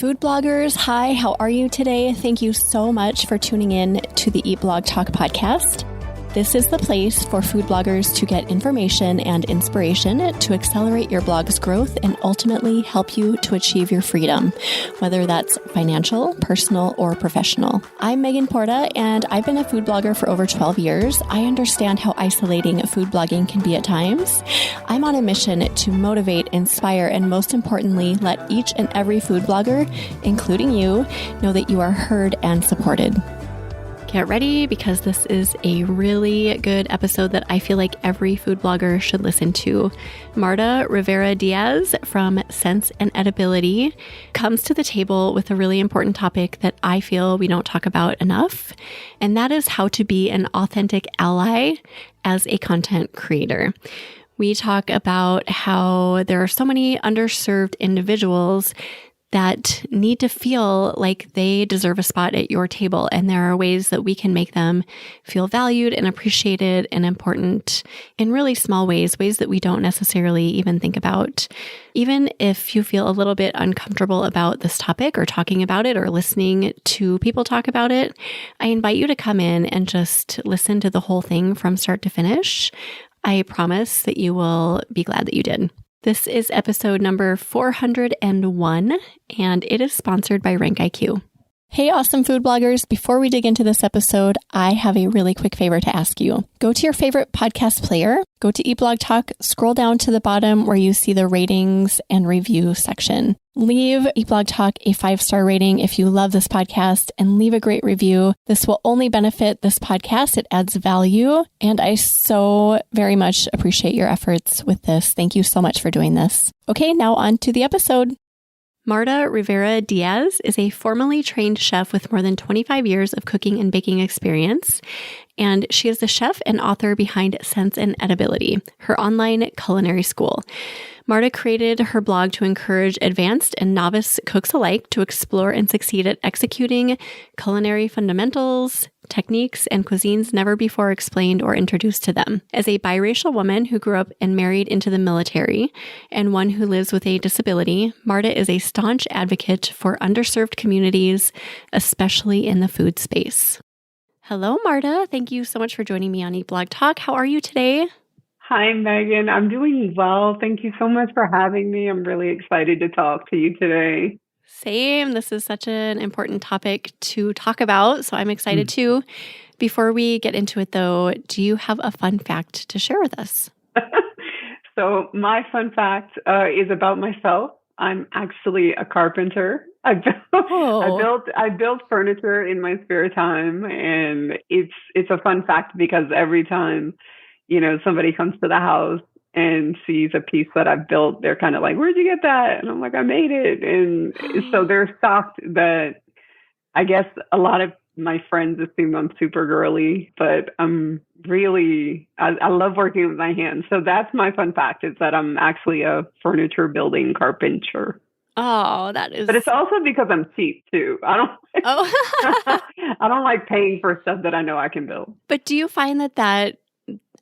Food bloggers, hi, how are you today? Thank you so much for tuning in to the Eat Blog Talk podcast. This is the place for food bloggers to get information and inspiration to accelerate your blog's growth and ultimately help you to achieve your freedom, whether that's financial, personal, or professional. I'm Megan Porta, and I've been a food blogger for over 12 years. I understand how isolating food blogging can be at times. I'm on a mission to motivate, inspire, and most importantly, let each and every food blogger, including you, know that you are heard and supported. Get ready, because this is a really good episode that I feel like every food blogger should listen to. Marta Rivera Diaz from Sense Edibility comes to the table with a really important topic that I feel we don't talk about enough, and that is how to be an authentic ally as a content creator. We talk about how there are so many underserved individuals that need to feel like they deserve a spot at your table. And there are ways that we can make them feel valued and appreciated and important in really small ways that we don't necessarily even think about. Even if you feel a little bit uncomfortable about this topic or talking about it or listening to people talk about it, I invite you to come in and just listen to the whole thing from start to finish. I promise that you will be glad that you did. This is episode number 401, and it is sponsored by RankIQ. Hey, awesome food bloggers. Before we dig into this episode, I have a really quick favor to ask you. Go to your favorite podcast player, go to Eat Blog Talk, scroll down to the bottom where you see the ratings and review section. Leave Eat Blog Talk a 5-star rating if you love this podcast, and leave a great review. This will only benefit this podcast. It adds value, and I so very much appreciate your efforts with this. Thank you so much for doing this. Okay, now on to the episode. Marta Rivera Diaz is a formally trained chef with more than 25 years of cooking and baking experience, and she is the chef and author behind Sense Edibility, her online culinary school. Marta created her blog to encourage advanced and novice cooks alike to explore and succeed at executing culinary fundamentals, techniques, and cuisines never before explained or introduced to them. As a biracial woman who grew up and married into the military, and one who lives with a disability, Marta is a staunch advocate for underserved communities, especially in the food space. Hello, Marta. Thank you so much for joining me on Eat Blog Talk. How are you today? Hi, Megan. I'm doing well. Thank you so much for having me. I'm really excited to talk to you today. Same. This is such an important topic to talk about, so I'm excited too. Before we get into it, though, do you have a fun fact to share with us? So my fun fact is about myself. I'm actually a carpenter. I built furniture in my spare time, and it's a fun fact because every time somebody comes to the house and sees a piece that I've built, they're kind of like, "Where'd you get that?" And I'm like, "I made it." And so they're shocked that I guess a lot of my friends assume I'm super girly, but I'm really, I love working with my hands. So that's my fun fact, is that I'm actually a furniture building carpenter. Oh, that is. But it's also because I'm cheap too. I don't like paying for stuff that I know I can build. But do you find that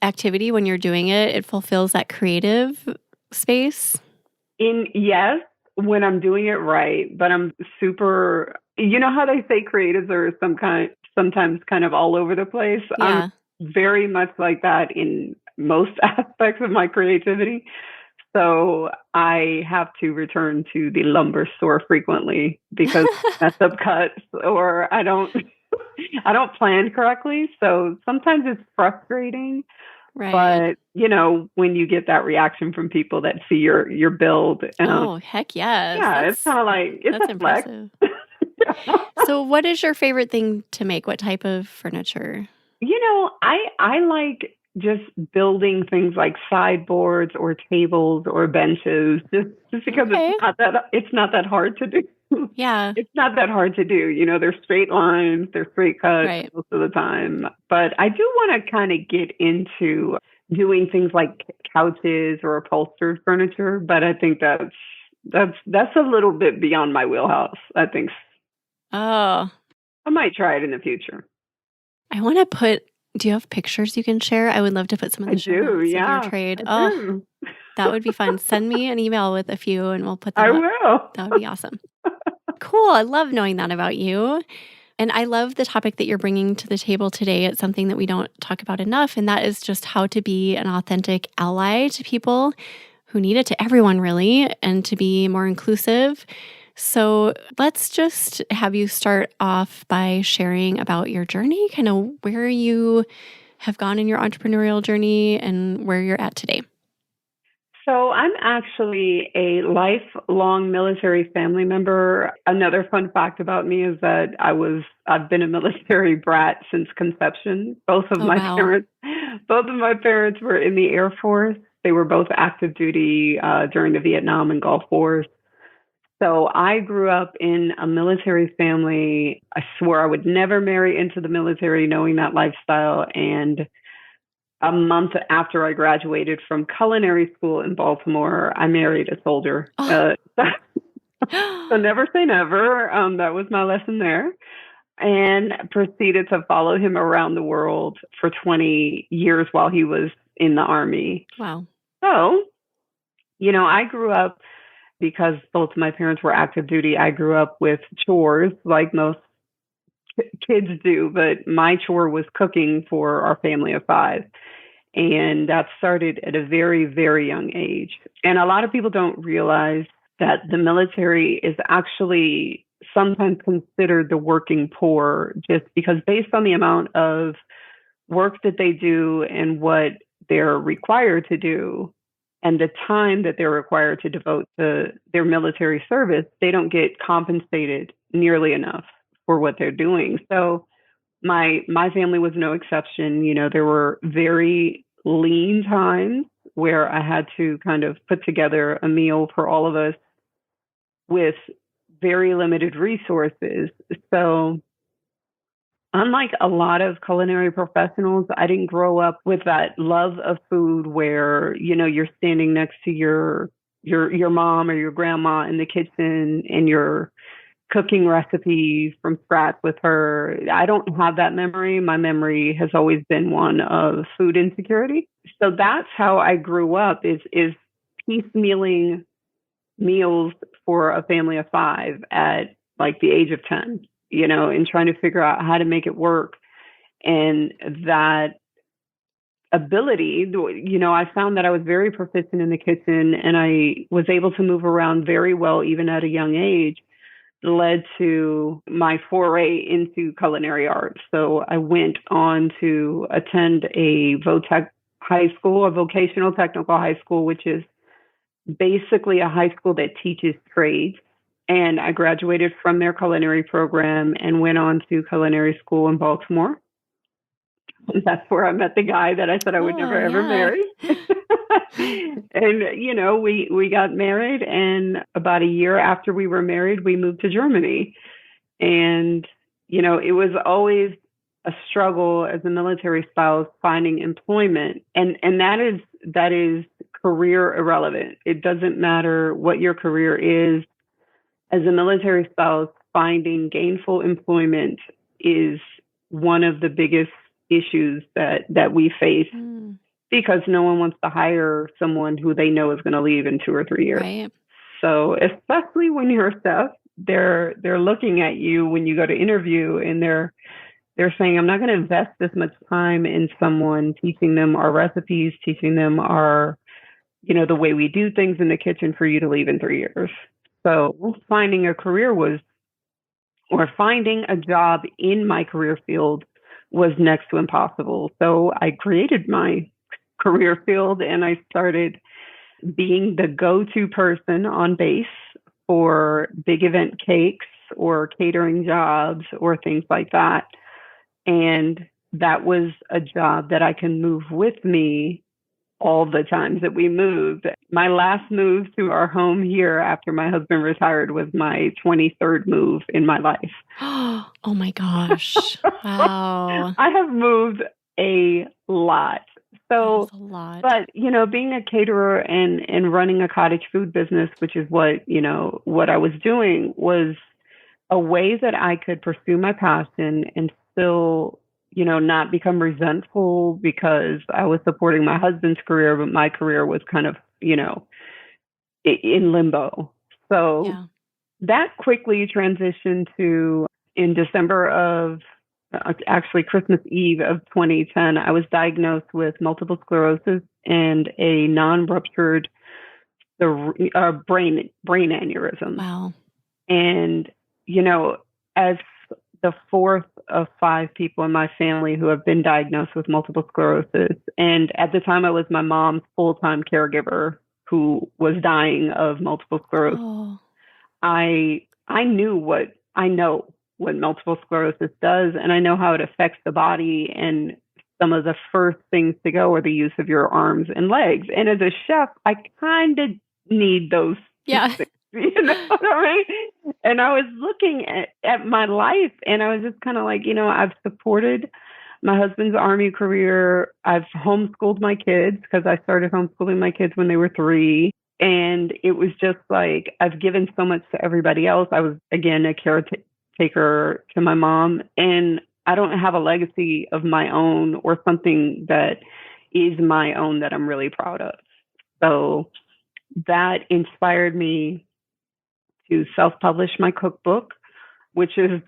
activity, when you're doing it, it fulfills that creative space? Yes, when I'm doing it right, but I'm super, you know how they say creatives are sometimes kind of all over the place? Yeah. I'm very much like that in most aspects of my creativity. So I have to return to the lumber store frequently because mess up cuts, or I don't plan correctly. So sometimes it's frustrating. Right. But, when you get that reaction from people that see your build. Oh, heck yes. Yeah, it's kind of like, it's that's a flex. Impressive. So what is your favorite thing to make? What type of furniture? I like just building things like sideboards or tables or benches, just because it's not that hard to do. Yeah. It's not that hard to do. They're straight lines, they're straight cuts Right. most of the time. But I do want to kind of get into doing things like couches or upholstered furniture. But I think that's a little bit beyond my wheelhouse, I think. Oh. I might try it in the future. I want to do you have pictures you can share? I would love to put some in the show notes of your trade. Do. That would be fun. Send me an email with a few and we'll put them I up. will. That would be awesome. Cool. I love knowing that about you. And I love the topic that you're bringing to the table today. It's something that we don't talk about enough, and that is just how to be an authentic ally to people who need it, to everyone really, and to be more inclusive. So let's just have you start off by sharing about your journey, kind of where you have gone in your entrepreneurial journey and where you're at today. So I'm actually a lifelong military family member. Another fun fact about me is that I've been a military brat since conception. Both of my parents were in the Air Force. They were both active duty during the Vietnam and Gulf Wars. So I grew up in a military family. I swore I would never marry into the military, knowing that lifestyle. And a month after I graduated from culinary school in Baltimore, I married a soldier. So never say never. That was my lesson there. And proceeded to follow him around the world for 20 years while he was in the Army. Wow. So, I grew up, because both my parents were active duty, I grew up with chores like most kids do, but my chore was cooking for our family of 5. And that started at a very, very young age. And a lot of people don't realize that the military is actually sometimes considered the working poor, just because based on the amount of work that they do and what they're required to do and the time that they're required to devote to their military service, they don't get compensated nearly enough for what they're doing. So my family was no exception. There were very lean times where I had to kind of put together a meal for all of us with very limited resources. So unlike a lot of culinary professionals, I didn't grow up with that love of food where, you're standing next to your mom or your grandma in the kitchen and you're cooking recipes from scratch with her. I don't have that memory. My memory has always been one of food insecurity. So that's how I grew up, is piecemealing meals for a family of 5 at like the age of 10, and trying to figure out how to make it work. And that ability, I found that I was very proficient in the kitchen and I was able to move around very well, even at a young age, led to my foray into culinary arts. So I went on to attend a VOTEC high school, a vocational technical high school, which is basically a high school that teaches trades. And I graduated from their culinary program and went on to culinary school in Baltimore. That's where I met the guy that I said I would never, ever marry. And, we got married, and about a year after we were married, we moved to Germany. And, it was always a struggle as a military spouse finding employment. And that is career irrelevant. It doesn't matter what your career is. As a military spouse, finding gainful employment is one of the biggest issues that we face, because no one wants to hire someone who they know is going to leave in 2 or 3 years. Right. So especially when you're a chef, they're looking at you when you go to interview, and they're saying, I'm not going to invest this much time in someone teaching them our recipes, teaching them our, the way we do things in the kitchen for you to leave in 3 years. So finding a job in my career field was next to impossible. So I created my career field and I started being the go-to person on base for big event cakes or catering jobs or things like that. And that was a job that I can move with me all the times that we moved. My last move to our home here after my husband retired was my 23rd move in my life. Oh my gosh. Wow. I have moved a lot. So, a lot. But, being a caterer and running a cottage food business, which is what I was doing, was a way that I could pursue my passion and still, not become resentful because I was supporting my husband's career, but my career was kind of, in limbo. So that quickly transitioned to in December of actually Christmas Eve of 2010, I was diagnosed with multiple sclerosis and a non-ruptured brain aneurysm. Wow. And, as the fourth of five people in my family who have been diagnosed with multiple sclerosis, and at the time I was my mom's full-time caregiver who was dying of multiple sclerosis. Oh. I know what multiple sclerosis does, and I know how it affects the body. And some of the first things to go are the use of your arms and legs. And as a chef, I kind of need those Yeah. things, you know what I mean? And I was looking at my life, and I was just kind of like, I've supported my husband's Army career. I've homeschooled my kids because I started homeschooling my kids when they were 3. And it was just like, I've given so much to everybody else. I was, again, a caretaker to my mom. And I don't have a legacy of my own or something that is my own that I'm really proud of. So that inspired me to self-publish my cookbook, which is,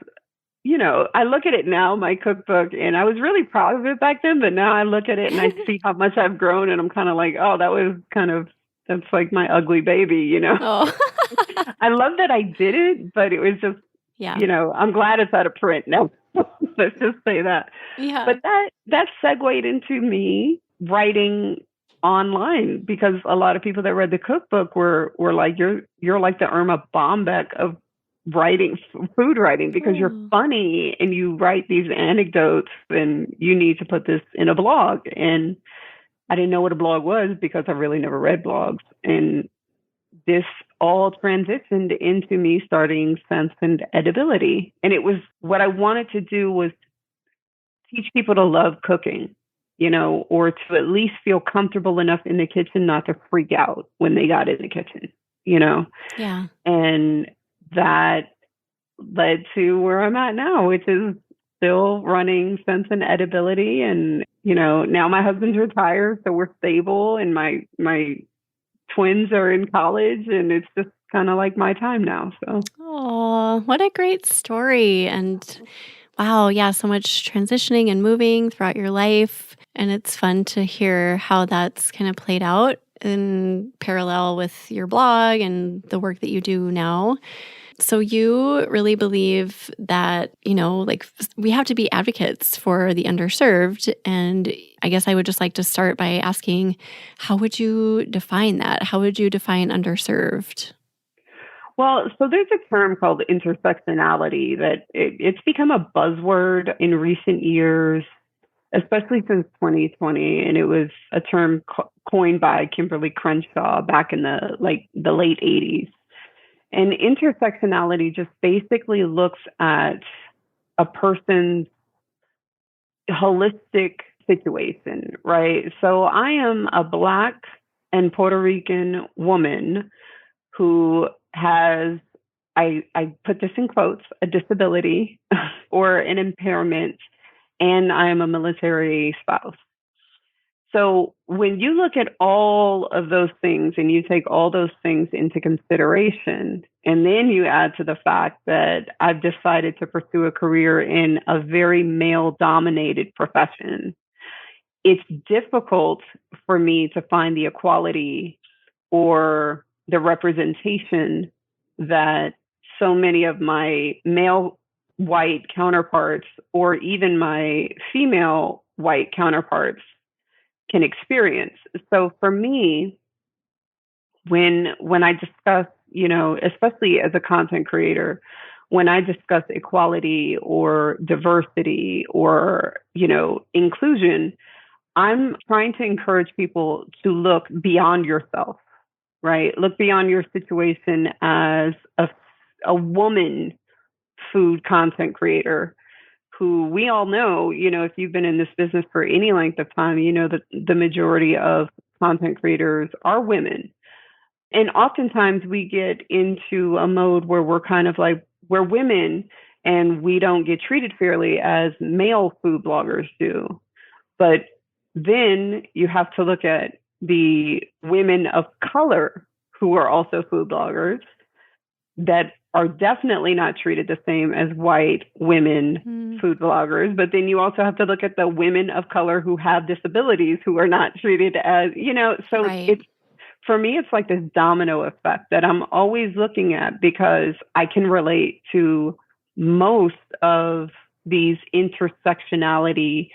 I look at it now, my cookbook, and I was really proud of it back then, but now I look at it and I see how much I've grown, and I'm kind of like, oh, that's like my ugly baby, Oh. I love that I did it, but it was just, I'm glad it's out of print now. Let's just say that. Yeah. But that segued into me writing online, because a lot of people that read the cookbook were like, you're like the Irma Bombeck of writing, food writing, because you're funny and you write these anecdotes, and you need to put this in a blog. And I didn't know what a blog was because I really never read blogs. And this all transitioned into me starting Sense Edibility. And it was, what I wanted to do was teach people to love cooking, or to at least feel comfortable enough in the kitchen not to freak out when they got in the kitchen, Yeah. And that led to where I'm at now, which is still running Sense Edibility. And, now my husband's retired, so we're stable, and my twins are in college, and it's just kind of like my time now. So, oh, what a great story. And wow, yeah, so much transitioning and moving throughout your life. And it's fun to hear how that's kind of played out in parallel with your blog and the work that you do now. So you really believe that, we have to be advocates for the underserved. And I guess I would just like to start by asking, how would you define that? How would you define underserved? Well, so there's a term called intersectionality that it's become a buzzword in recent years, especially since 2020. And it was a term coined by Kimberly Crenshaw back in the late 80s. And intersectionality just basically looks at a person's holistic situation, right? So I am a Black and Puerto Rican woman who has, I put this in quotes, a disability or an impairment, and I am a military spouse. So when you look at all of those things and you take all those things into consideration, and then you add to the fact that I've decided to pursue a career in a very male-dominated profession, it's difficult for me to find the equality or the representation that so many of my male white counterparts, or even my female white counterparts, can experience. So for me, when I discuss, especially as a content creator, when I discuss equality or diversity or, inclusion, I'm trying to encourage people to look beyond yourself, right? Look beyond your situation as a woman food content creator, who we all know, if you've been in this business for any length of time, that the majority of content creators are women. And oftentimes we get into a mode where we're kind of like, we're women and we don't get treated fairly as male food bloggers do. But then you have to look at the women of color who are also food bloggers that are definitely not treated the same as white women food bloggers. But then you also have to look at the women of color who have disabilities who are not treated as, so it's, for me, it's like this domino effect that I'm always looking at, because I can relate to most of these intersectionality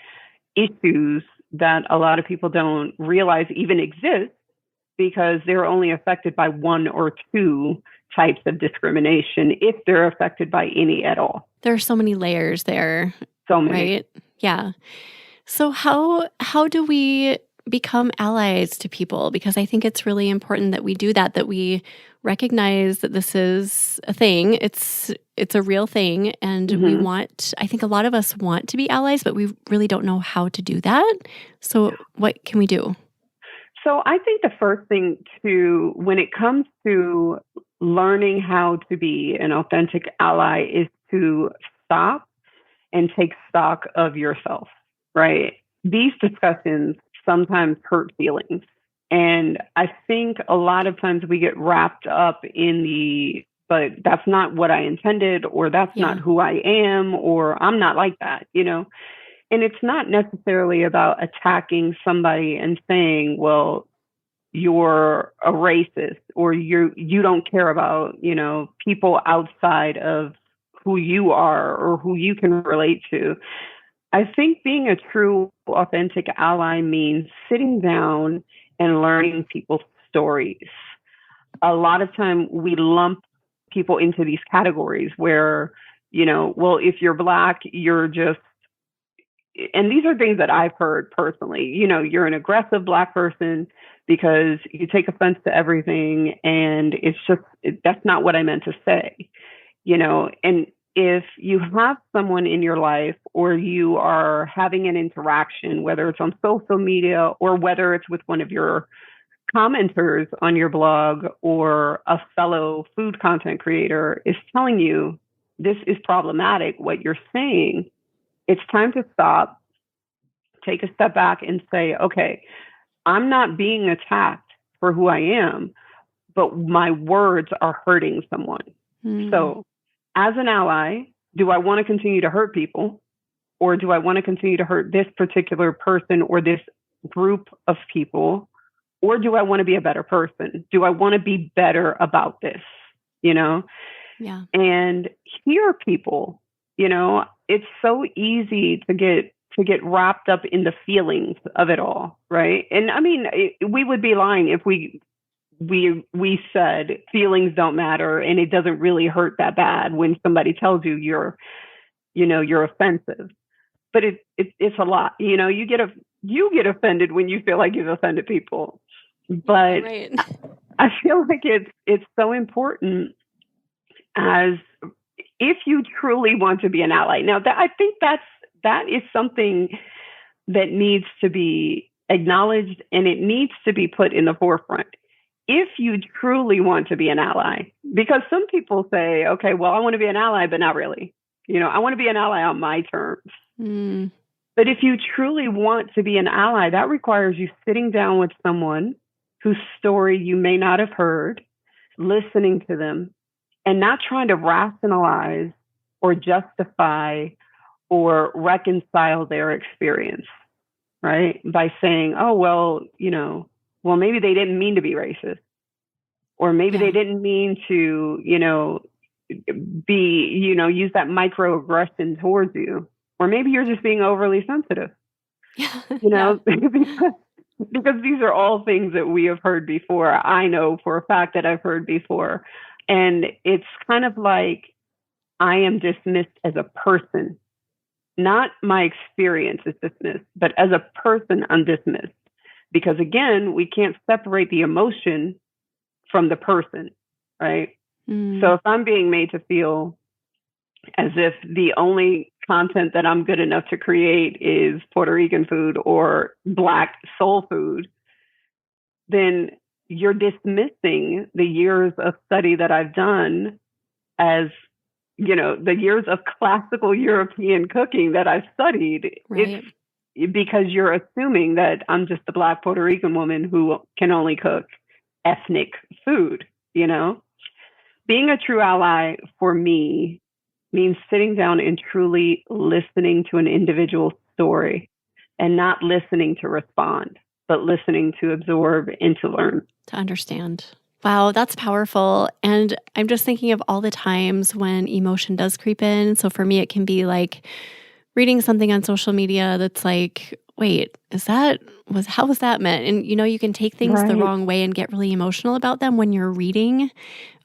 issues that a lot of people don't realize even exist, because they're only affected by one or two types of discrimination, if they're affected by any at all. There are so many layers there. So many. Right? Yeah. So how do we become allies to people? Because I think it's really important that we do that we recognize that this is a thing. It's a real thing. And I think a lot of us want to be allies, but we really don't know how to do that. So what can we do? So I think the first thing when it comes to learning how to be an authentic ally, is to stop and take stock of yourself, right? These discussions sometimes hurt feelings. And I think a lot of times we get wrapped up in but that's not what I intended, or that's not who I am, or I'm not like that, And it's not necessarily about attacking somebody and saying, well, you're a racist, or you don't care about, people outside of who you are or who you can relate to. I think being a true, authentic ally means sitting down and learning people's stories. A lot of time we lump people into these categories where, well, if you're Black, you're just, and these are things that I've heard personally, you're an aggressive Black person because you take offense to everything. And it's just, that's not what I meant to say, and if you have someone in your life, or you are having an interaction, whether it's on social media or whether it's with one of your commenters on your blog, or a fellow food content creator is telling you this is problematic, what you're saying, it's time to stop, take a step back and say, okay, I'm not being attacked for who I am, but my words are hurting someone. So as an ally, do I want to continue to hurt people, or do I want to continue to hurt this particular person or this group of people? Or do I want to be a better person? Do I want to be better about this? Yeah. And hear people, it's so easy to get wrapped up in the feelings of it all, right? And I mean, we would be lying if we said feelings don't matter and it doesn't really hurt that bad when somebody tells you you're offensive. But it's a lot. You get offended when you feel like you've offended people. But right. I feel like it's so important, as if you truly want to be an ally. Now, I think that is something that needs to be acknowledged, and it needs to be put in the forefront. If you truly want to be an ally, because some people say, okay, well, I want to be an ally, but not really. I want to be an ally on my terms. But if you truly want to be an ally, that requires you sitting down with someone whose story you may not have heard, listening to them, and not trying to rationalize or justify or reconcile their experience, right? By saying, oh, well, maybe they didn't mean to be racist, or maybe they didn't mean to, use that microaggression towards you, or maybe you're just being overly sensitive, because these are all things that we have heard before. I know for a fact that I've heard before. And it's kind of like I am dismissed as a person. Not my experience is dismissed, but as a person, I'm dismissed. Because again, we can't separate the emotion from the person, right? So if I'm being made to feel as if the only content that I'm good enough to create is Puerto Rican food or Black soul food, then you're dismissing the years of study that I've done, as, the years of classical European cooking that I've studied. Right. It's because you're assuming that I'm just a Black Puerto Rican woman who can only cook ethnic food, being a true ally for me means sitting down and truly listening to an individual's story and not listening to respond, but listening to absorb and to learn. To understand. Wow, that's powerful. And I'm just thinking of all the times when emotion does creep in. So for me, it can be like reading something on social media that's like, wait, how was that meant? And you can take things the wrong way and get really emotional about them when you're reading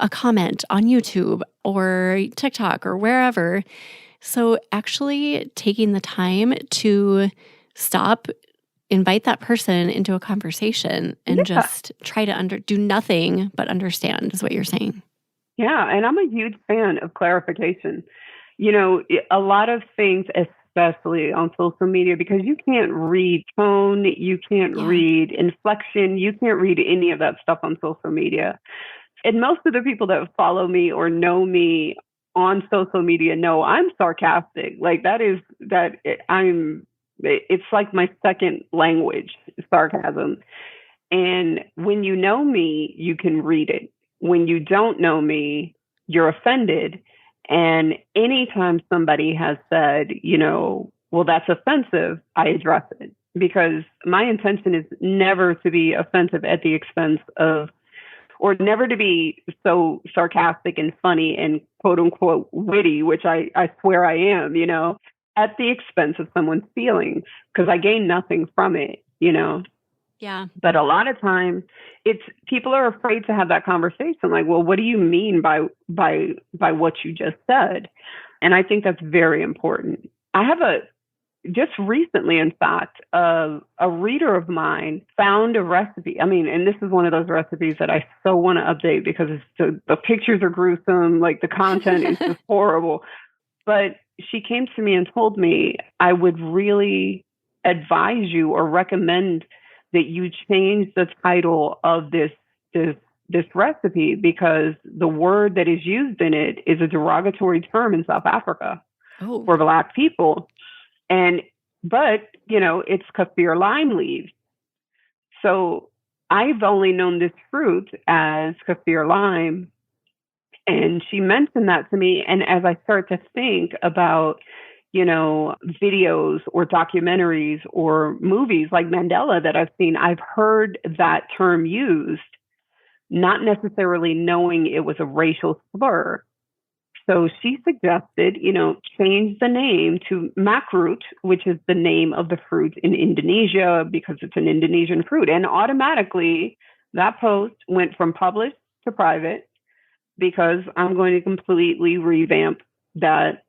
a comment on YouTube or TikTok or wherever. So actually taking the time to stop, invite that person into a conversation and just try to do nothing but understand is what you're saying. Yeah. And I'm a huge fan of clarification. A lot of things, especially on social media, because you can't read tone, you can't read inflection, you can't read any of that stuff on social media. And most of the people that follow me or know me on social media know I'm sarcastic. Like it's like my second language, sarcasm. And when you know me, you can read it. When you don't know me, you're offended. And anytime somebody has said, well, that's offensive, I address it, because my intention is never to be offensive at the expense of, or never to be so sarcastic and funny and quote unquote witty, which I swear I am, at the expense of someone's feelings, because I gain nothing from it, Yeah. But a lot of times people are afraid to have that conversation. Like, well, what do you mean by what you just said? And I think that's very important. I have just recently, in fact, a reader of mine found a recipe. I mean, and this is one of those recipes that I so want to update because the pictures are gruesome. Like the content is just horrible. But she came to me and told me, I would really advise you or recommend that you change the title of this recipe, because the word that is used in it is a derogatory term in South Africa for Black people. But it's kaffir lime leaves. So I've only known this fruit as kaffir lime. And she mentioned that to me. And as I start to think about, videos or documentaries or movies like Mandela that I've seen, I've heard that term used, not necessarily knowing it was a racial slur. So she suggested, change the name to makrut, which is the name of the fruit in Indonesia because it's an Indonesian fruit. And automatically that post went from published to private, because I'm going to completely revamp that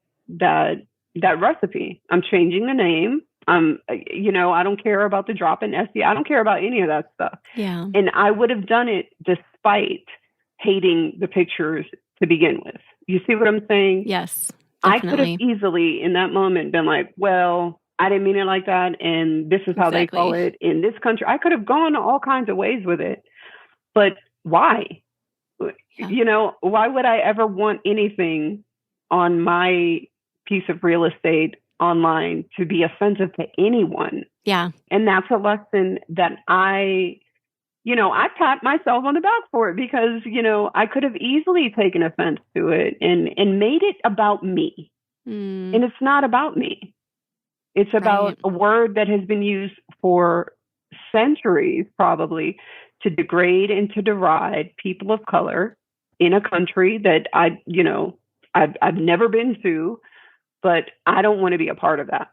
recipe. I'm changing the name. I don't care about the drop in SE. I don't care about any of that stuff. Yeah. And I would have done it despite hating the pictures to begin with. You see what I'm saying? Yes, definitely. I could have easily in that moment been like, well, I didn't mean it like that. And this is how they call it in this country. I could have gone all kinds of ways with it. But why? Yeah. Why would I ever want anything on my piece of real estate online to be offensive to anyone? Yeah. And that's a lesson that I pat myself on the back for it, because, I could have easily taken offense to it and made it about me. And it's not about me. It's about a word that has been used for centuries, probably, to degrade and to deride people of color in a country that I've never been to, but I don't want to be a part of that.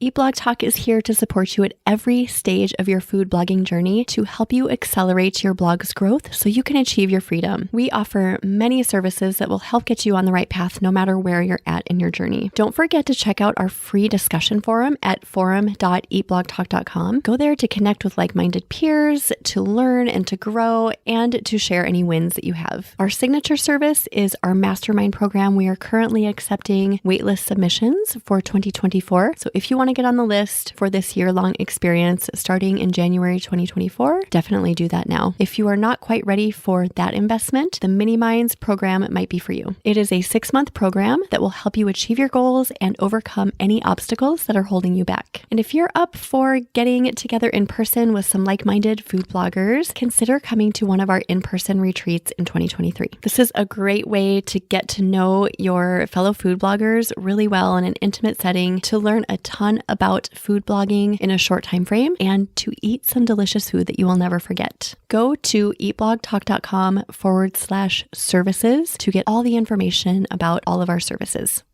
Eat Blog Talk is here to support you at every stage of your food blogging journey to help you accelerate your blog's growth so you can achieve your freedom. We offer many services that will help get you on the right path no matter where you're at in your journey. Don't forget to check out our free discussion forum at forum.eatblogtalk.com. Go there to connect with like-minded peers, to learn and to grow, and to share any wins that you have. Our signature service is our mastermind program. We are currently accepting waitlist submissions for 2024. So if you want want to get on the list for this year-long experience starting in January 2024, definitely do that now. If you are not quite ready for that investment, the Mini Minds program might be for you. It is a 6-month program that will help you achieve your goals and overcome any obstacles that are holding you back. And if you're up for getting together in person with some like-minded food bloggers, consider coming to one of our in-person retreats in 2023. This is a great way to get to know your fellow food bloggers really well in an intimate setting, to learn a ton about food blogging in a short time frame, and to eat some delicious food that you will never forget. Go to eatblogtalk.com/services to get all the information about all of our services.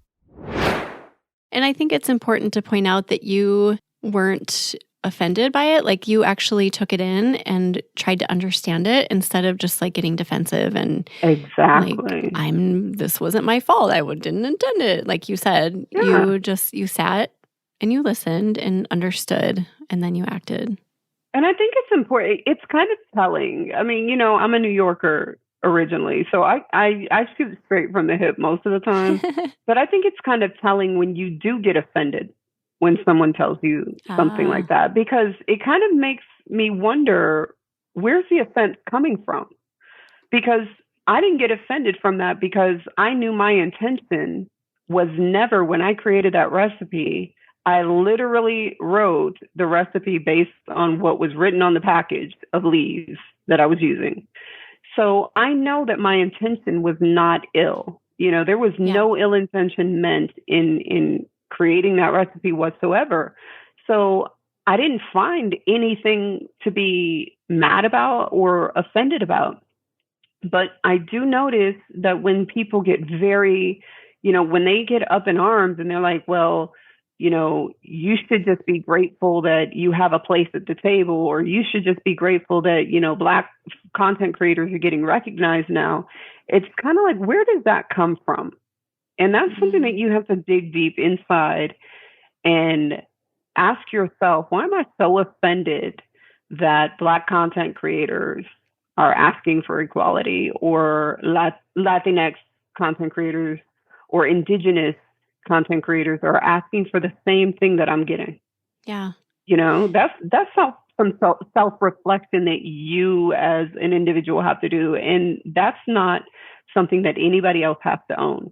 And I think it's important to point out that you weren't offended by it. Like, you actually took it in and tried to understand it instead of just like getting defensive and exactly like, this wasn't my fault. I didn't intend it. Like you said, you sat and you listened and understood, and then you acted. And I think it's important. It's kind of telling. I mean, I'm a New Yorker originally, so I shoot straight from the hip most of the time. But I think it's kind of telling when you do get offended when someone tells you something like that, because it kind of makes me wonder, where's the offense coming from? Because I didn't get offended from that, because I knew my intention was never, when I created that recipe, I literally wrote the recipe based on what was written on the package of leaves that I was using. So I know that my intention was not ill. There was no ill intention meant in creating that recipe whatsoever. So I didn't find anything to be mad about or offended about. But I do notice that when people get very, when they get up in arms and they're like, well, you should just be grateful that you have a place at the table, or you should just be grateful that, Black content creators are getting recognized now. It's kind of like, where does that come from? And that's something that you have to dig deep inside and ask yourself, why am I so offended that Black content creators are asking for equality, or Latinx content creators or Indigenous content creators are asking for the same thing that I'm getting? Yeah. That's some self-reflection that you as an individual have to do. And that's not something that anybody else has to own.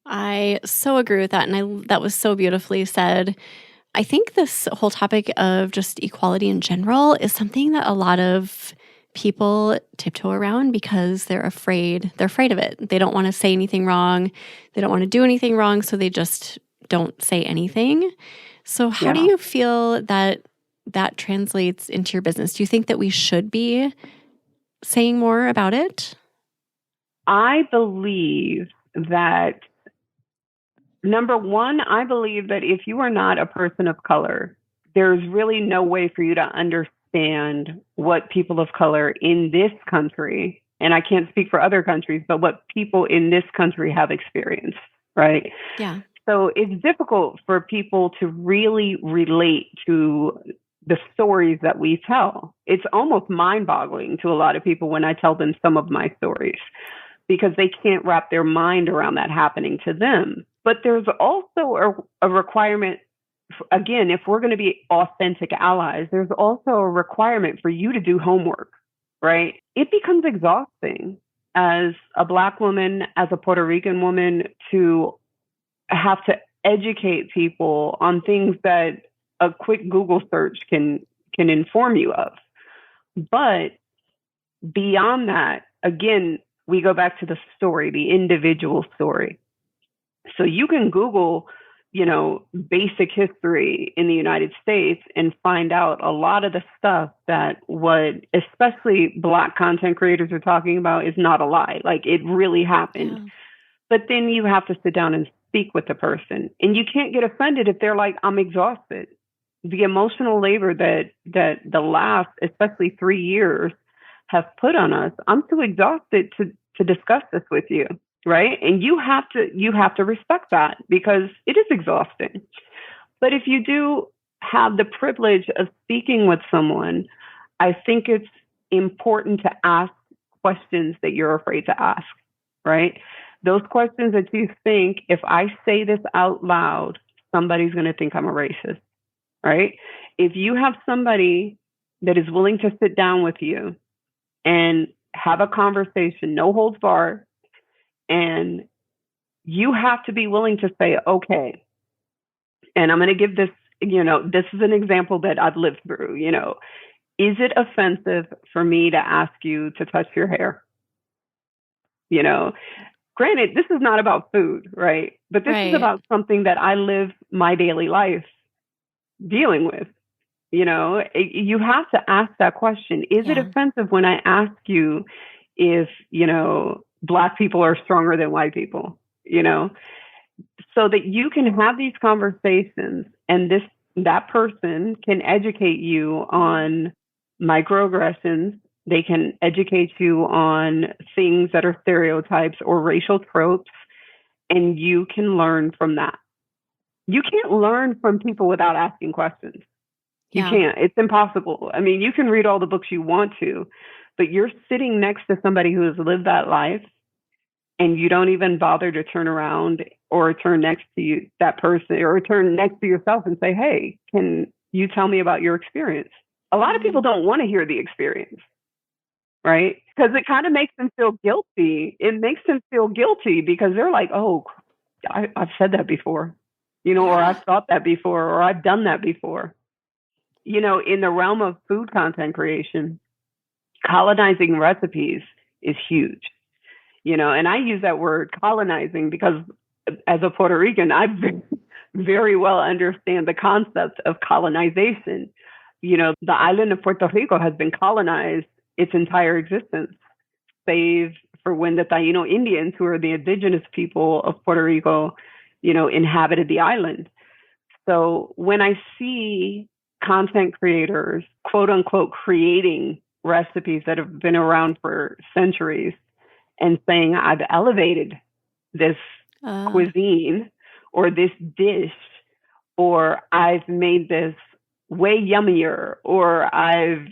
I so agree with that. And that was so beautifully said. I think this whole topic of just equality in general is something that a lot of people tiptoe around because they're afraid. They're afraid of it. They don't want to say anything wrong. They don't want to do anything wrong. So they just don't say anything. So how do you feel that translates into your business? Do you think that we should be saying more about it? I believe that, number one, I believe that if you are not a person of color, there's really no way for you to understand what people of color in this country, and I can't speak for other countries, but what people in this country have experienced, right? Yeah. So it's difficult for people to really relate to the stories that we tell. It's almost mind-boggling to a lot of people when I tell them some of my stories, because they can't wrap their mind around that happening to them. But there's also a requirement, again, if we're going to be authentic allies, there's also a requirement for you to do homework, right? It becomes exhausting as a Black woman, as a Puerto Rican woman, to have to educate people on things that a quick Google search can inform you of. But beyond that, again, we go back to the story, the individual story. So you can Google, basic history in the United States and find out a lot of the stuff that what especially Black content creators are talking about is not a lie. Like, it really happened. Yeah. But then you have to sit down and speak with the person. And you can't get offended if they're like, I'm exhausted. The emotional labor that the last, especially 3 years, have put on us, I'm too exhausted to discuss this with you, right? And you have to respect that, because it is exhausting. But if you do have the privilege of speaking with someone, I think it's important to ask questions that you're afraid to ask, right? Those questions that you think, if I say this out loud, somebody's going to think I'm a racist. right? If you have somebody that is willing to sit down with you and have a conversation, no holds barred, and you have to be willing to say, okay, and I'm going to give this, this is an example that I've lived through, is it offensive for me to ask you to touch your hair? Granted, this is not about food, right? But this is about something that I live my daily life dealing with. You have to ask that question. Is it offensive when I ask you if, Black people are stronger than white people, so that you can have these conversations and that person can educate you on microaggressions. They can educate you on things that are stereotypes or racial tropes, and you can learn from that. You can't learn from people without asking questions. You can't. It's impossible. I mean, you can read all the books you want to, but you're sitting next to somebody who has lived that life, and you don't even bother to turn around or turn next to you, that person, or turn next to yourself and say, hey, can you tell me about your experience? A lot of people don't want to hear the experience, right? Because it kind of makes them feel guilty. It makes them feel guilty because they're like, oh, I've said that before, or I've thought that before, or I've done that before. In the realm of food content creation, colonizing recipes is huge. And I use that word colonizing because as a Puerto Rican, I very well understand the concept of colonization. The island of Puerto Rico has been colonized its entire existence, save for when the Taino Indians, who are the indigenous people of Puerto Rico, inhabited the island. So when I see content creators, quote unquote, creating recipes that have been around for centuries and saying, I've elevated this cuisine or this dish, or I've made this way yummier, or I've,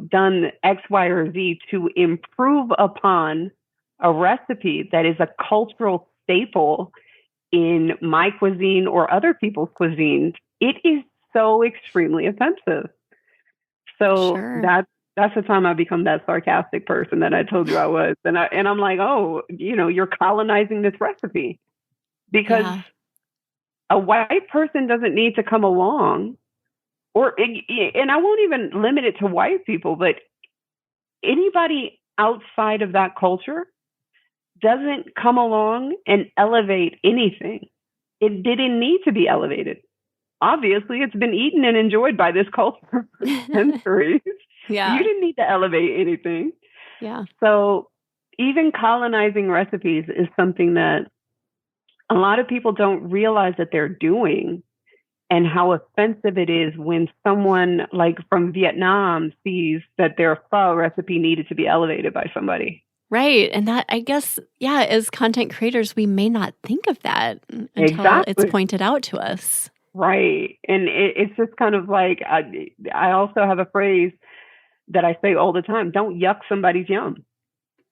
done X, Y, or Z to improve upon a recipe that is a cultural staple in my cuisine or other people's cuisines, it is so extremely offensive. So that's the time I become that sarcastic person that I told you I was. And I'm like, oh, you're colonizing this recipe because a white person doesn't need to come along and I won't even limit it to white people, but anybody outside of that culture doesn't come along and elevate anything. It didn't need to be elevated. Obviously, it's been eaten and enjoyed by this culture for centuries. You didn't need to elevate anything. So even colonizing recipes is something that a lot of people don't realize that they're doing, and how offensive it is when someone like from Vietnam sees that their pho recipe needed to be elevated by somebody. Right. And that, I guess, as content creators, we may not think of that until it's pointed out to us. Right. And it's just kind of like, I also have a phrase that I say all the time, don't yuck somebody's yum.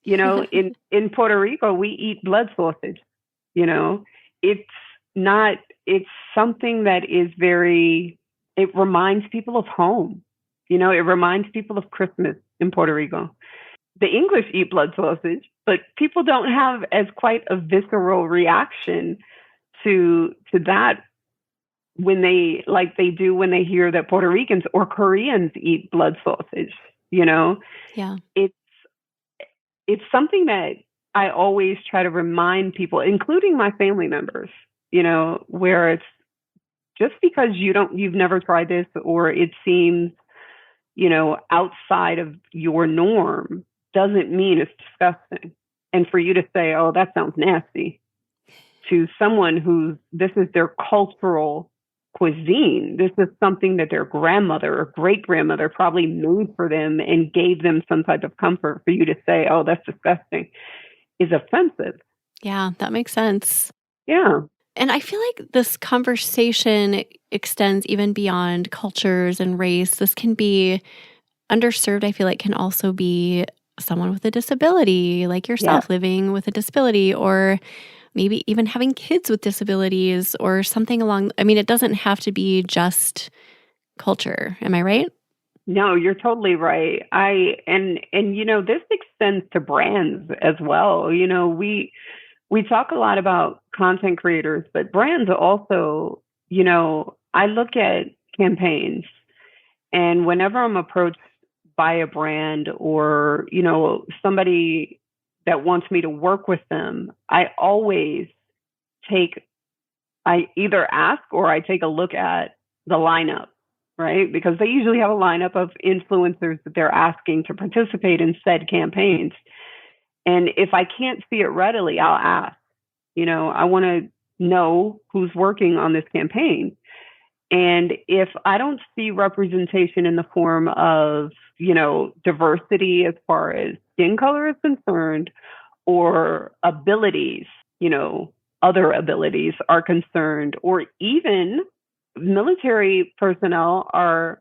In Puerto Rico, we eat blood sausage. It's something that is it reminds people of home. It reminds people of Christmas in Puerto Rico. The English eat blood sausage, but people don't have as quite a visceral reaction to that when they do when they hear that Puerto Ricans or Koreans eat blood sausage. It's something that I always try to remind people, including my family members, where it's just because you've never tried this, or it seems, outside of your norm, doesn't mean it's disgusting. And for you to say, oh, that sounds nasty, to someone this is their cultural cuisine. This is something that their grandmother or great grandmother probably made for them and gave them some type of comfort. For you to say, oh, that's disgusting, is offensive. Yeah, that makes sense. Yeah. And I feel like this conversation extends even beyond cultures and race. This can be underserved. I feel like can also be someone with a disability, like yourself, living with a disability, or maybe even having kids with disabilities or something it doesn't have to be just culture. Am I right? No, you're totally right. This extends to brands as well. We talk a lot about content creators, but brands also, I look at campaigns, and whenever I'm approached by a brand or, somebody that wants me to work with them, I either ask or I take a look at the lineup, right? Because they usually have a lineup of influencers that they're asking to participate in said campaigns. And if I can't see it readily, I'll ask. I want to know who's working on this campaign. And if I don't see representation in the form of, diversity as far as skin color is concerned, or abilities, other abilities are concerned, or even military personnel are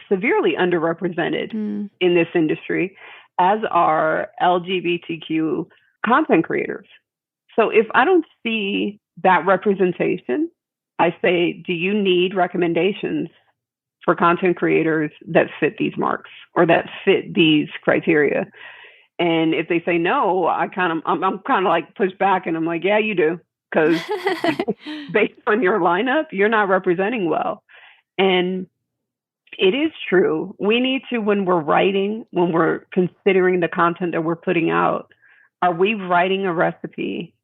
severely underrepresented in this industry, as are LGBTQ content creators. So if I don't see that representation, I say, do you need recommendations for content creators that fit these marks or that fit these criteria? And if they say no, I'm kind of like push back, and I'm like, yeah, you do, because based on your lineup, you're not representing well. And it is true. We need to, when we're considering the content that we're putting out, are we writing a recipe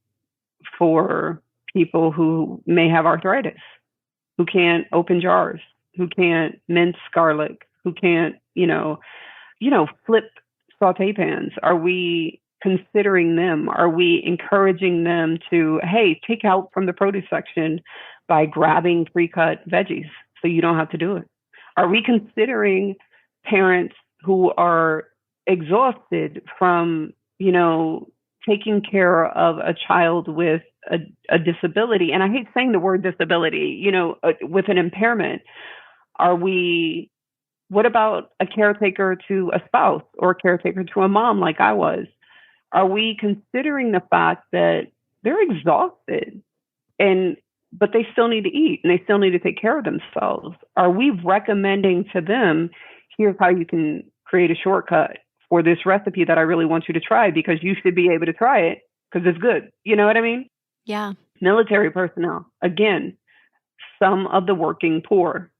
for people who may have arthritis, who can't open jars, who can't mince garlic, who can't, flip saute pans? Are we considering them? Are we encouraging them to, hey, take out from the produce section by grabbing pre-cut veggies so you don't have to do it? Are we considering parents who are exhausted from, taking care of a child with a disability? And I hate saying the word disability, with an impairment. What about a caretaker to a spouse or a caretaker to a mom like I was? Are we considering the fact that they're exhausted but they still need to eat and they still need to take care of themselves? Are we recommending to them, here's how you can create a shortcut for this recipe that I really want you to try, because you should be able to try it because it's good. You know what I mean? Yeah. Military personnel, again, some of the working poor,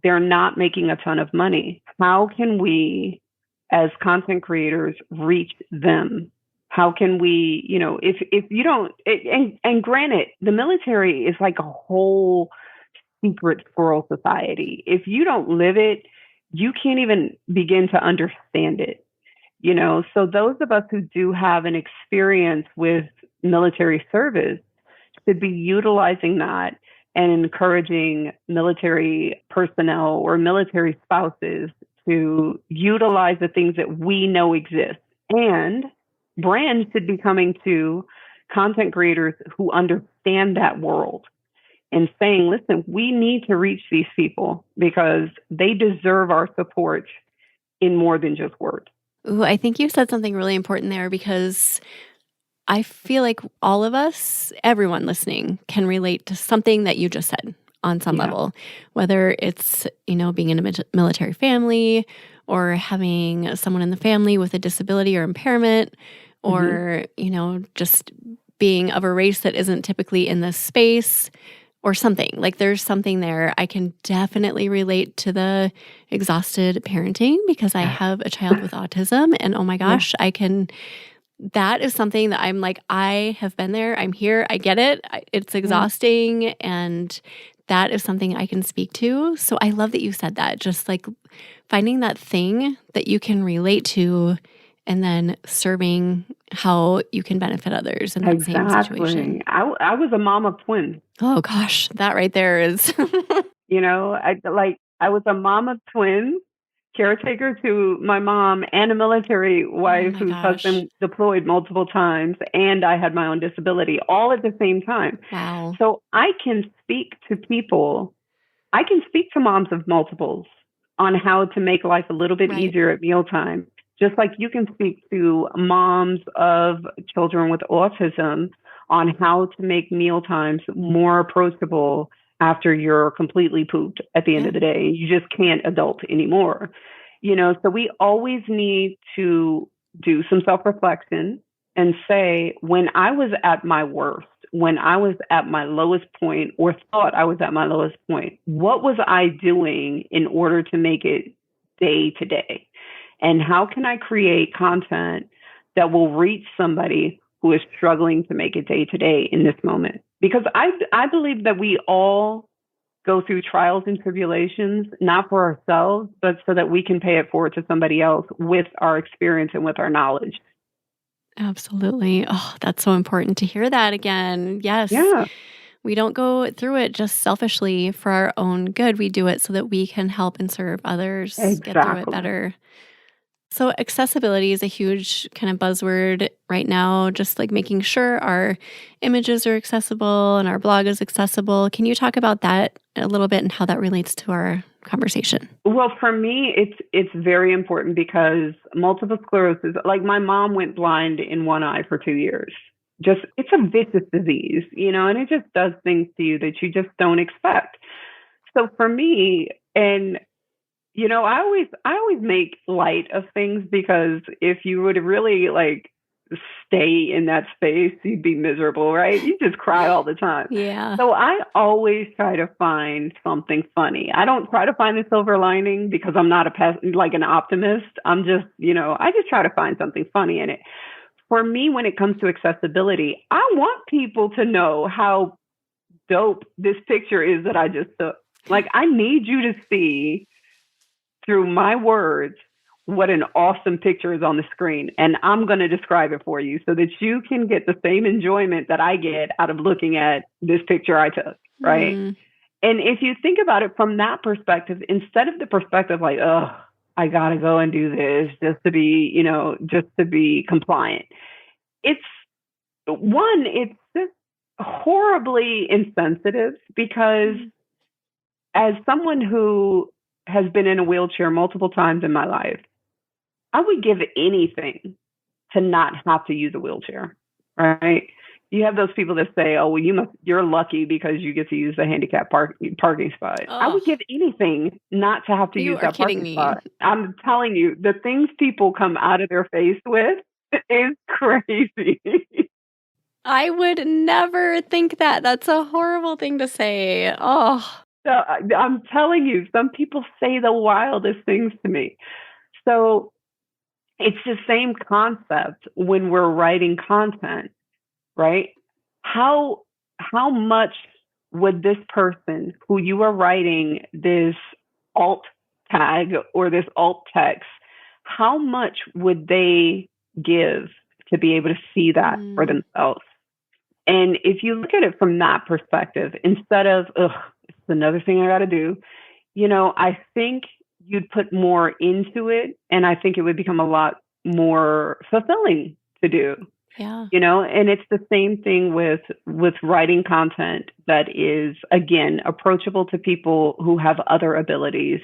they're not making a ton of money. How can we, as content creators, reach them? How can we, if you don't, and granted, the military is like a whole secret squirrel society. If you don't live it, you can't even begin to understand it. So those of us who do have an experience with military service should be utilizing that and encouraging military personnel or military spouses to utilize the things that we know exist. And brands should be coming to content creators who understand that world and saying, listen, we need to reach these people because they deserve our support in more than just words. Ooh, I think you said something really important there, because I feel like all of us, everyone listening, can relate to something that you just said on some level, whether it's, being in a military family or having someone in the family with a disability or impairment, or, just being of a race that isn't typically in this space or something. Like, there's something there. I can definitely relate to the exhausted parenting because I have a child with autism, and oh my gosh, that is something that I'm like, I have been there. I'm here. I get it. It's exhausting. And that is something I can speak to. So I love that you said that, just like finding that thing that you can relate to and then serving how you can benefit others in that same situation. I was a mom of twins. Oh gosh, that right there is. I was a mom of twins, caretaker to my mom, and a military wife whose husband deployed multiple times, and I had my own disability all at the same time. Wow. So I can speak to people. I can speak to moms of multiples on how to make life a little bit easier at mealtime. Just like you can speak to moms of children with autism on how to make meal times more approachable after you're completely pooped at the end of the day. You just can't adult anymore. So we always need to do some self-reflection and say, when I was at my worst, when I was at my lowest point or thought I was at my lowest point, what was I doing in order to make it day to day? And how can I create content that will reach somebody who is struggling to make it day to day in this moment? Because I believe that we all go through trials and tribulations, not for ourselves, but so that we can pay it forward to somebody else with our experience and with our knowledge. Absolutely. Oh, that's so important to hear that again. Yes. Yeah. We don't go through it just selfishly for our own good. We do it so that we can help and serve others get through it better. So accessibility is a huge kind of buzzword right now, just like making sure our images are accessible and our blog is accessible. Can you talk about that a little bit and how that relates to our conversation? Well, for me, it's very important because multiple sclerosis, like my mom went blind in one eye for 2 years. It's a vicious disease, and it just does things to you that you just don't expect. So for me, and I always make light of things, because if you would really stay in that space, you'd be miserable, right? You just cry all the time. Yeah. So I always try to find something funny. I don't try to find the silver lining because I'm not an optimist. I'm just, I just try to find something funny in it. For me, when it comes to accessibility, I want people to know how dope this picture is that I just took. I need you to see through my words what an awesome picture is on the screen. And I'm going to describe it for you so that you can get the same enjoyment that I get out of looking at this picture I took, right? And if you think about it from that perspective, instead of the perspective I got to go and do this just to be compliant. It's just horribly insensitive, because as someone who has been in a wheelchair multiple times in my life, I would give anything to not have to use a wheelchair, right? You have those people that say, "Oh, well, you're lucky because you get to use the handicap parking spot." Oh. I would give anything not to have to use that parking spot. I'm telling you, the things people come out of their face with is crazy. I would never think that. That's a horrible thing to say. Oh. So I'm telling you, some people say the wildest things to me. So it's the same concept when we're writing content, right? How much would this person who you are writing this alt tag or this alt text, how much would they give to be able to see that for themselves? And if you look at it from that perspective, instead of, it's another thing I got to do, I think you'd put more into it, and I think it would become a lot more fulfilling to do. Yeah. And it's the same thing with writing content that is, again, approachable to people who have other abilities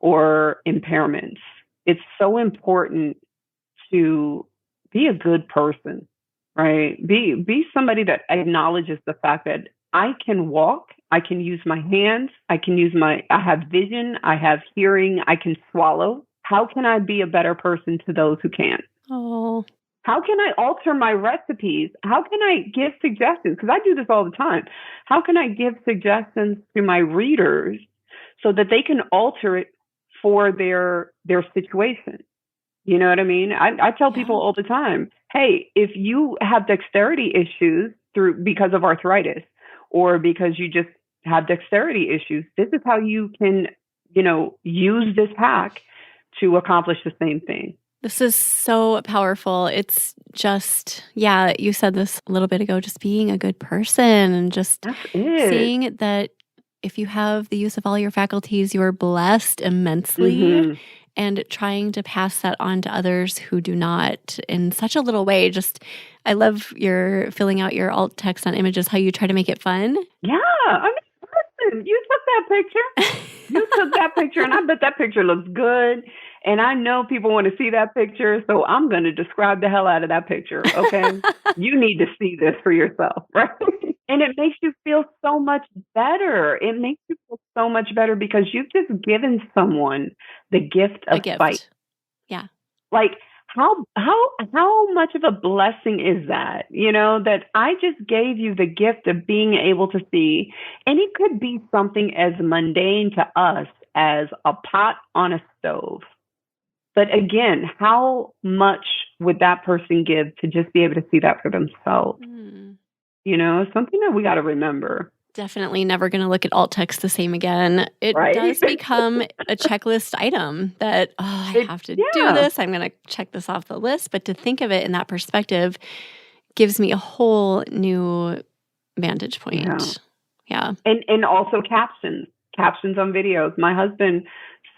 or impairments. It's so important to be a good person, right? Be somebody that acknowledges the fact that I can walk, I can use my hands, I have vision, I have hearing, I can swallow. How can I be a better person to those who can't? Oh. How can I alter my recipes? How can I give suggestions? Because I do this all the time. How can I give suggestions to my readers so that they can alter it for their situation? You know what I mean? I tell people all the time, hey, if you have dexterity issues because of arthritis, or because you just have dexterity issues, this is how you can, use this hack to accomplish the same thing. This is so powerful. It's just, you said this a little bit ago, just being a good person and just seeing that if you have the use of all your faculties, you're blessed immensely, and trying to pass that on to others who do not in such a little way. I love your filling out your alt text on images, how you try to make it fun. Yeah. Listen, you took that picture. And I bet that picture looks good. And I know people want to see that picture, so I'm going to describe the hell out of that picture, okay? You need to see this for yourself, right? And it makes you feel so much better. It makes you feel so much better because you've just given someone the gift of sight. Yeah. Like how much of a blessing is that? You know, that I just gave you the gift of being able to see, and it could be something as mundane to us as a pot on a stove. But again, how much would that person give to just be able to see that for themselves? You know, something that we got to remember. Definitely never going to look at alt text the same again. It does become a checklist item that, I have to do this. I'm going to check this off the list. But to think of it in that perspective gives me a whole new vantage point. Yeah. And also captions on videos. My husband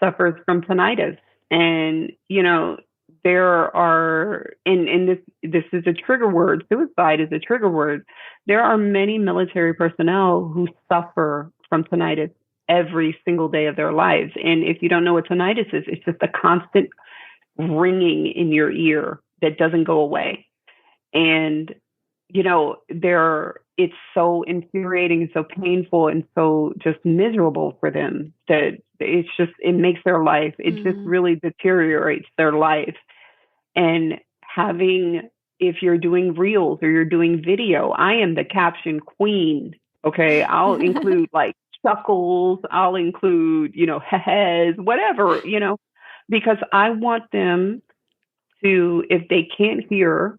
suffers from tinnitus. And, you know, there are, and this is a trigger word, suicide is a trigger word. There are many military personnel who suffer from tinnitus every single day of their lives. And if you don't know what tinnitus is, it's just a constant ringing in your ear that doesn't go away. And, you know, it's so infuriating and so painful and so just miserable for them that it makes their life, it just really deteriorates their life. And if you're doing reels or you're doing video, I am the caption queen. Okay. I'll include like chuckles. I'll include, you know, hehes, whatever, you know, because I want them to, if they can't hear,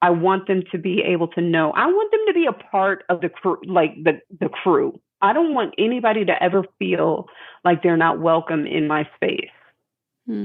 I want them to be able to know. I want them to be a part of the crew, like the crew. I don't want anybody to ever feel like they're not welcome in my space.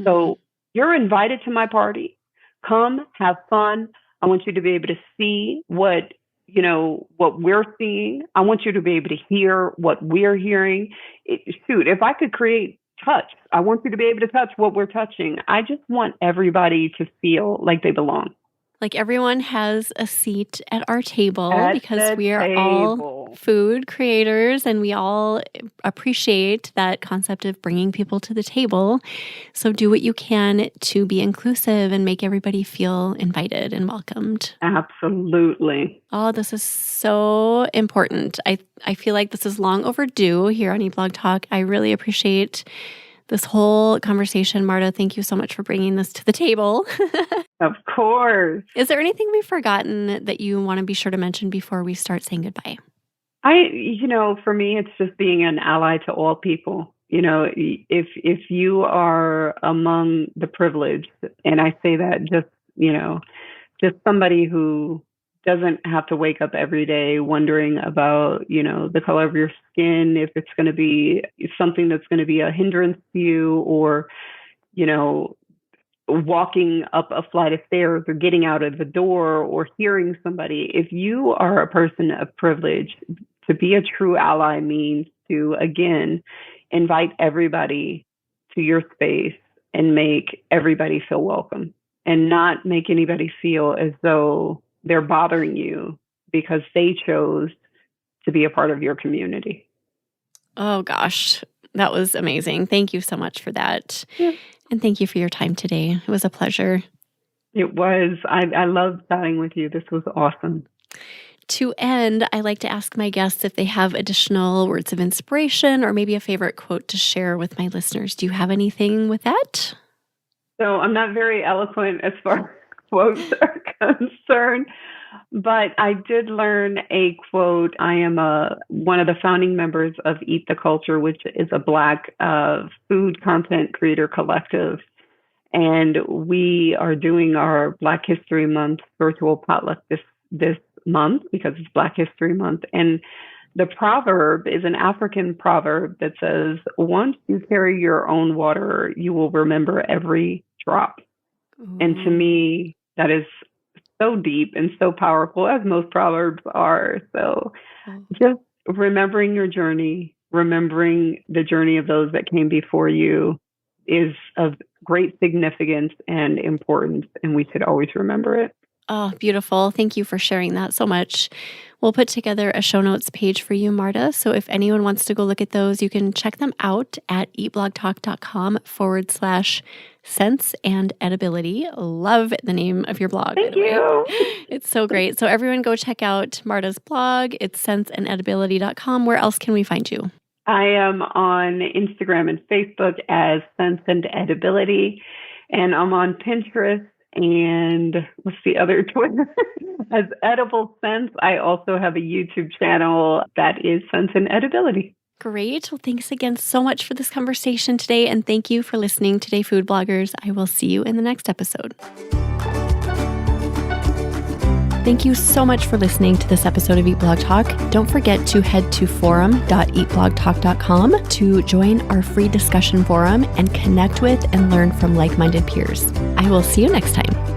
So you're invited to my party. Come, have fun. I want you to be able to see what we're seeing. I want you to be able to hear what we're hearing. If I could create touch, I want you to be able to touch what we're touching. I just want everybody to feel like they belong. Like everyone has a seat at our table because we are all food creators and we all appreciate that concept of bringing people to the table. So do what you can to be inclusive and make everybody feel invited and welcomed. Absolutely. Oh, this is so important. I feel like this is long overdue here on eBlog Talk. I really appreciate this whole conversation. Marta, thank you so much for bringing this to the table. Of course. Is there anything we've forgotten that you want to be sure to mention before we start saying goodbye? For me, it's just being an ally to all people. You know, if you are among the privileged, and I say that just somebody who doesn't have to wake up every day wondering about, you know, the color of your skin, if it's going to be something that's going to be a hindrance to you, or, you know, walking up a flight of stairs or getting out of the door or hearing somebody. If you are a person of privilege, to be a true ally means to, again, invite everybody to your space and make everybody feel welcome and not make anybody feel as though they're bothering you because they chose to be a part of your community. Oh, gosh. That was amazing. Thank you so much for that. Yeah. And thank you for your time today. It was a pleasure. It was. I loved chatting with you. This was awesome. To end, I like to ask my guests if they have additional words of inspiration or maybe a favorite quote to share with my listeners. Do you have anything with that? So I'm not very eloquent as far as quotes are concerned, but I did learn a quote. I am one of the founding members of Eat the Culture, which is a Black food content creator collective. And we are doing our Black History Month virtual potluck this month because it's Black History Month. And the proverb is an African proverb that says, once you carry your own water, you will remember every drop. Ooh. And to me, that is so deep and so powerful, as most proverbs are. So just remembering your journey, remembering the journey of those that came before you is of great significance and importance, and we should always remember it. Oh, beautiful. Thank you for sharing that so much. We'll put together a show notes page for you, Marta. So if anyone wants to go look at those, you can check them out at eatblogtalk.com/sense and edibility. Love the name of your blog. Thank you. It's so great. So everyone go check out Marta's blog. It's senseandedibility.com. Where else can we find you? I am on Instagram and Facebook as Sense and Edibility, and I'm on Pinterest and what's the other Twitter? As Edible Sense. I also have a YouTube channel that is Sense and Edibility. Great. Well, thanks again so much for this conversation today, and thank you for listening today, food bloggers. I will see you in the next episode. Thank you so much for listening to this episode of Eat Blog Talk. Don't forget to head to forum.eatblogtalk.com to join our free discussion forum and connect with and learn from like-minded peers. I will see you next time.